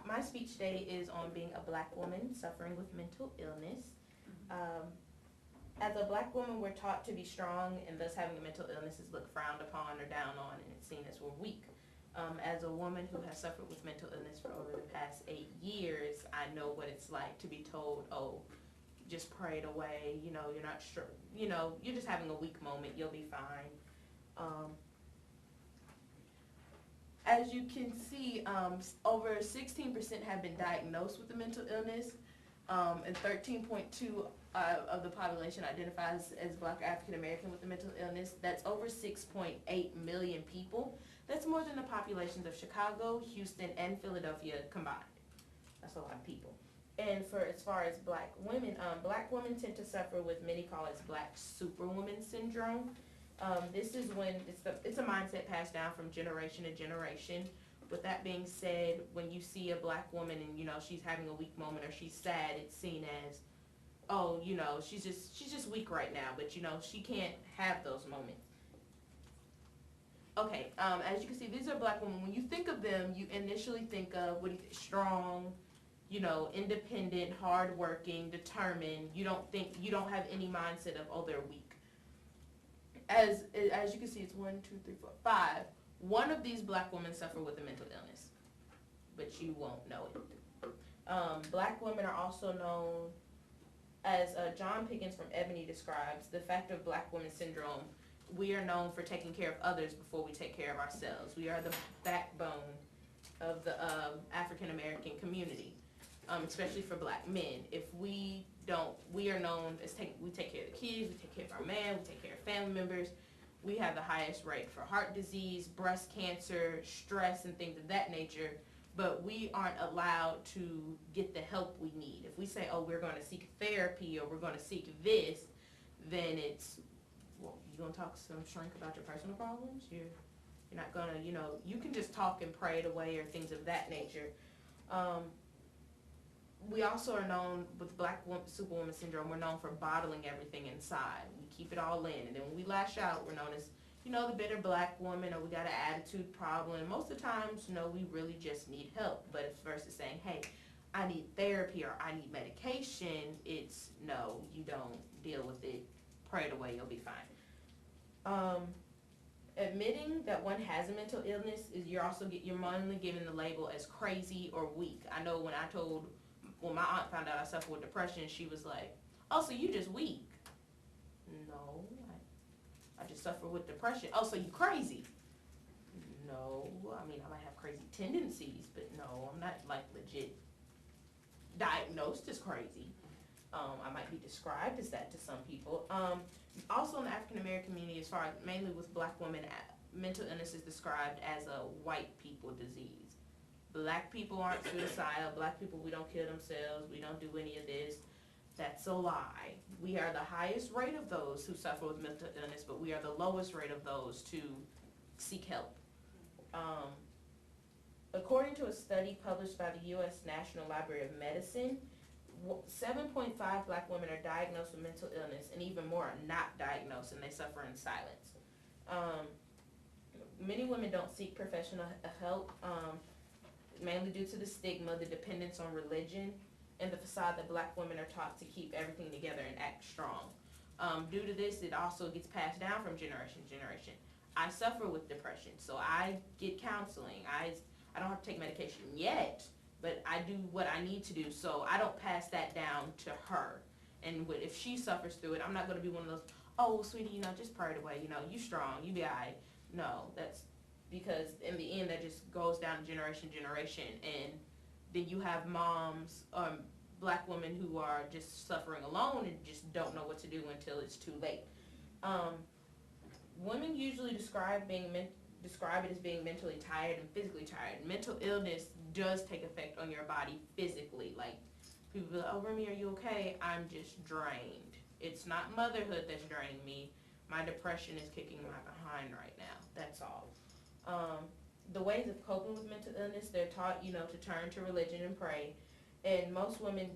My speech today is on being a black woman suffering with mental illness. As a black woman, we're taught to be strong, and thus having a mental illness is looked frowned upon or down on, and it's seen as we're weak. As a woman who has suffered with mental illness for over the past 8 years, I know what it's like to be told, oh, just pray it away, you're not sure, you're just having a weak moment, you'll be fine. As you can see, over 16% have been diagnosed with a mental illness, and 13.2 of the population identifies as Black African American with a mental illness. That's over 6.8 million people. That's more than the populations of Chicago, Houston, and Philadelphia combined. That's a lot of people. And as far as black women tend to suffer with many call it Black superwoman syndrome. This is when it's a mindset passed down from generation to generation. With that being said, when you see a black woman and she's having a weak moment or she's sad, it's seen as, oh, she's just weak right now, but she can't have those moments. Okay, as you can see, these are black women. When you think of them, you initially think of strong, independent, hardworking, determined. You don't have any mindset of, oh, they're weak. As you can see, it's 1, 2, 3, 4, 5. One of these black women suffer with a mental illness, but you won't know it. Black women are also known as John Pickens from Ebony describes the fact of black woman syndrome. We are known for taking care of others before we take care of ourselves. We are the backbone of the African American community, especially for black men. If we don't, we are known as we take care of the kids, we take care of our man, we take care of family members. We have the highest rate for heart disease, breast cancer, stress, and things of that nature, but we aren't allowed to get the help we need. If we say, oh, we're going to seek therapy or we're going to seek this, then it's, well, you're going to talk to some shrink about your personal problems? You're not going to, you can just talk and pray it away or things of that nature. We also are known with Black Superwoman Syndrome, we're known for bottling everything inside. We keep it all in, and then when we lash out, we're known as, the bitter black woman, or we got an attitude problem. And most of the times, we really just need help. But if versus saying, hey, I need therapy or I need medication, it's no, you don't deal with it, pray it away, you'll be fine. Admitting that one has a mental illness is you're mainly given the label as crazy or weak. I know when my aunt found out I suffered with depression, she was like, oh, so you just weak. No, I just suffer with depression. Oh, so you crazy. No, I mean, I might have crazy tendencies, but no, I'm not like legit diagnosed as crazy. I might be described as that to some people. Also in the African American community, as far as mainly with black women, mental illness is described as a white people disease. Black people aren't suicidal. Black people, we don't kill themselves. We don't do any of this. That's a lie. We are the highest rate of those who suffer with mental illness, but we are the lowest rate of those to seek help. According to a study published by the U.S. National Library of Medicine, 7.5 black women are diagnosed with mental illness, and even more are not diagnosed, and they suffer in silence. Many women don't seek professional help, mainly due to the stigma, the dependence on religion, and the facade that black women are taught to keep everything together and act strong. Due to this, it also gets passed down from generation to generation. I suffer with depression, so I get counseling. I don't have to take medication yet, but I do what I need to do, so I don't pass that down to her. And if she suffers through it, I'm not going to be one of those, oh, sweetie, just pray it away, you strong, you be all right. No, that's because in the end, that just goes down to generation to generation, and then you have moms, black women who are just suffering alone and just don't know what to do until it's too late. Women usually describe it as being mentally tired and physically tired. Mental illness does take effect on your body physically. Like, people be like, oh, Remy, are you okay? I'm just drained. It's not motherhood that's draining me. My depression is kicking my behind right now. That's all. The ways of coping with mental illness, they're taught, to turn to religion and pray. And most women,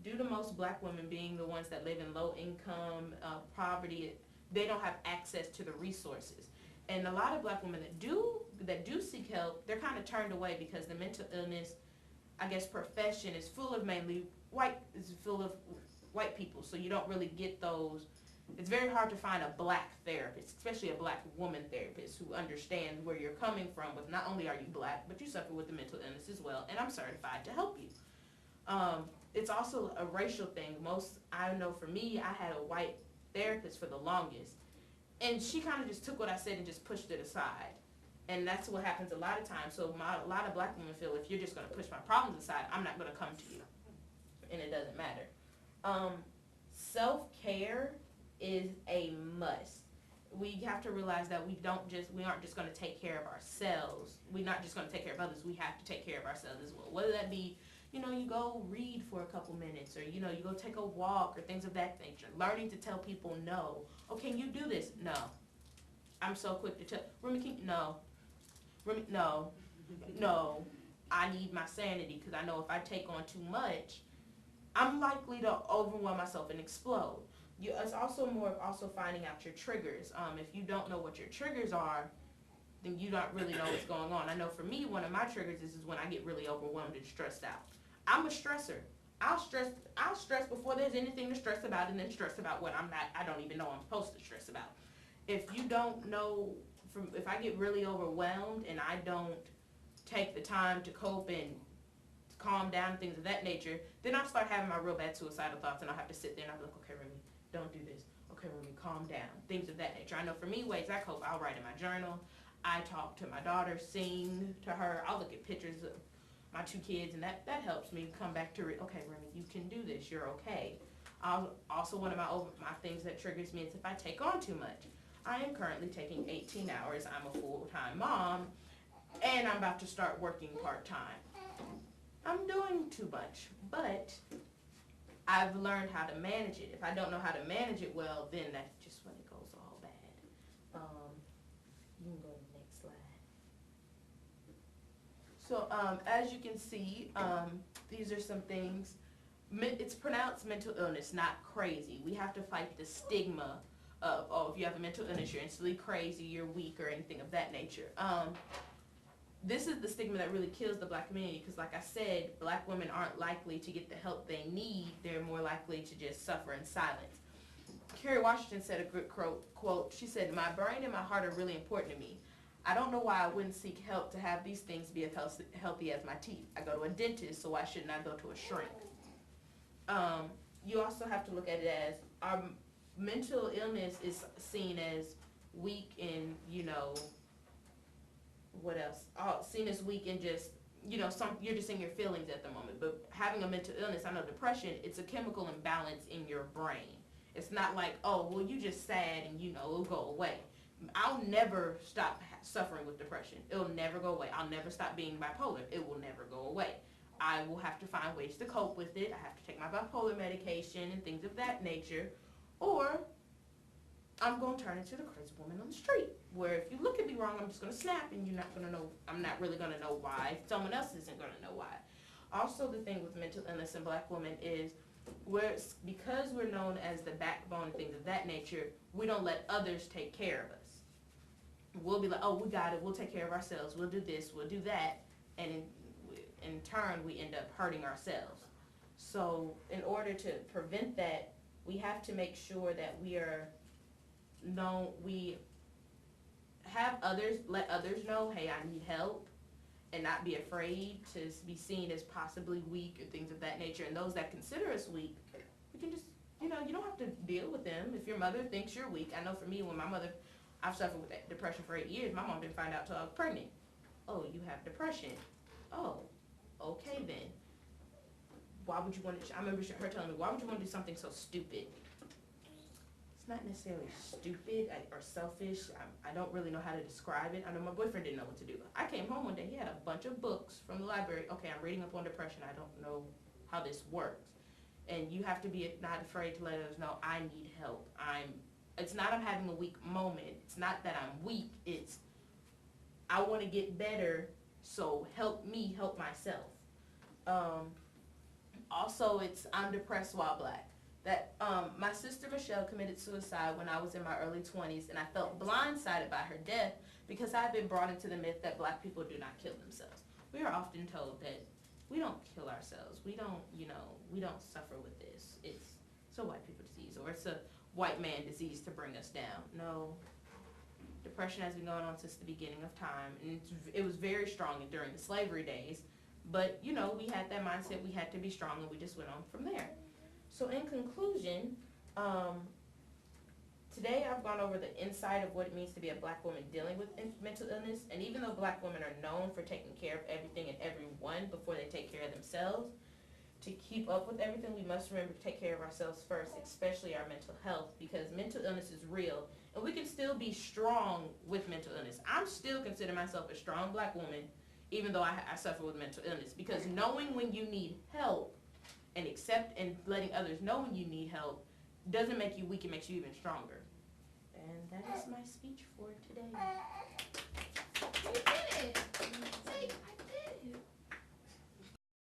due to most black women being the ones that live in low income, poverty, they don't have access to the resources. And a lot of black women that do that do seek help, they're kind of turned away because the mental illness, I guess, profession is full of white people, so you don't really get those. It's very hard to find a black therapist, especially a black woman therapist, who understands where you're coming from with not only are you black, but you suffer with the mental illness as well, and I'm certified to help you. It's also a racial thing. I know for me, I had a white therapist for the longest, and she kind of just took what I said and just pushed it aside. And that's what happens a lot of times. So a lot of black women feel, if you're just going to push my problems aside, I'm not going to come to you. And it doesn't matter. Self-care is a must. We have to realize that we aren't just going to take care of ourselves. We're not just going to take care of others. We have to take care of ourselves as well. Whether that be, you go read for a couple minutes, or, you go take a walk, or things of that nature. Learning to tell people no. Oh, can you do this? No. I'm so quick to tell. No. No. I need my sanity, because I know if I take on too much, I'm likely to overwhelm myself and explode. It's also finding out your triggers. If you don't know what your triggers are, then you don't really know what's going on. I know for me, one of my triggers is when I get really overwhelmed and stressed out. I'm a stressor. I'll stress before there's anything to stress about, and then stress about what I don't even know I'm supposed to stress about. If you don't know, if I get really overwhelmed and I don't take the time to cope and calm down, things of that nature, then I'll start having my real bad suicidal thoughts, and I'll have to sit there and I'll be like, okay, Remy, don't do this. Okay, Remy, calm down. Things of that nature. I know for me, ways I cope, I'll write in my journal. I talk to my daughter, sing to her. I'll look at pictures of my two kids, and that helps me come back to, okay, Remy, you can do this. You're okay. Also, one of my things that triggers me is if I take on too much. I am currently taking 18 hours. I'm a full-time mom, and I'm about to start working part-time. I'm doing too much, but I've learned how to manage it. If I don't know how to manage it well, then that's just when it goes all bad. You can go to the next slide. So as you can see, these are some things. It's pronounced mental illness, not crazy. We have to fight the stigma of, oh, if you have a mental illness, you're instantly crazy, you're weak, or anything of that nature. This is the stigma that really kills the black community, because like I said, black women aren't likely to get the help they need. They're more likely to just suffer in silence. Kerry Washington said a good quote. She said, "My brain and my heart are really important to me. I don't know why I wouldn't seek help to have these things be as healthy as my teeth. I go to a dentist, so why shouldn't I go to a shrink?" You also have to look at it as our mental illness is seen as weak in, what else? Seen as weak in just, you're just in your feelings at the moment. But having a mental illness, I know depression, it's a chemical imbalance in your brain. It's not like, oh, well, you just sad and, it'll go away. I'll never stop suffering with depression. It'll never go away. I'll never stop being bipolar. It will never go away. I will have to find ways to cope with it. I have to take my bipolar medication and things of that nature. Or I'm going to turn into the crazy woman on the street, where if you look at me wrong, I'm just going to snap, and you're not going to know, I'm not really going to know why. Someone else isn't going to know why. Also, the thing with mental illness in black women is, because we're known as the backbone and things of that nature, we don't let others take care of us. We'll be like, oh, we got it, we'll take care of ourselves, we'll do this, we'll do that, and in turn, we end up hurting ourselves. So in order to prevent that, we have to make sure that we have others, let others know, hey, I need help, and not be afraid to be seen as possibly weak or things of that nature. And those that consider us weak, we can just, you don't have to deal with them. If your mother thinks you're weak, I know for me, when my mother, I've suffered with that depression for 8 years, my mom didn't find out till I was pregnant. Oh, you have depression. Oh, okay then. Why would you want to, I remember her telling me, why would you want to do something so stupid? It's not necessarily stupid or selfish. I don't really know how to describe it. I know my boyfriend didn't know what to do. I came home one day, he had a bunch of books from the library. Okay, I'm reading up on depression. I don't know how this works. And you have to be not afraid to let others know, I need help. It's not I'm having a weak moment. It's not that I'm weak. It's I want to get better, so help me help myself. Also, it's I'm depressed while black. That my sister Michelle committed suicide when I was in my early 20s, and I felt blindsided by her death because I've been brought into the myth that black people do not kill themselves. We are often told that we don't kill ourselves. We don't, we don't suffer with this. It's a white people disease, or it's a white man disease to bring us down. No, depression has been going on since the beginning of time, and it was very strong during the slavery days. But, we had that mindset, we had to be strong, and we just went on from there. So in conclusion, today I've gone over the inside of what it means to be a black woman dealing with mental illness, and even though black women are known for taking care of everything and everyone before they take care of themselves, to keep up with everything, we must remember to take care of ourselves first, especially our mental health, because mental illness is real, and we can still be strong with mental illness. I'm still consider myself a strong black woman, even though I suffer with mental illness, because knowing when you need help and letting others know when you need help doesn't make you weak, it makes you even stronger. And that is my speech for today.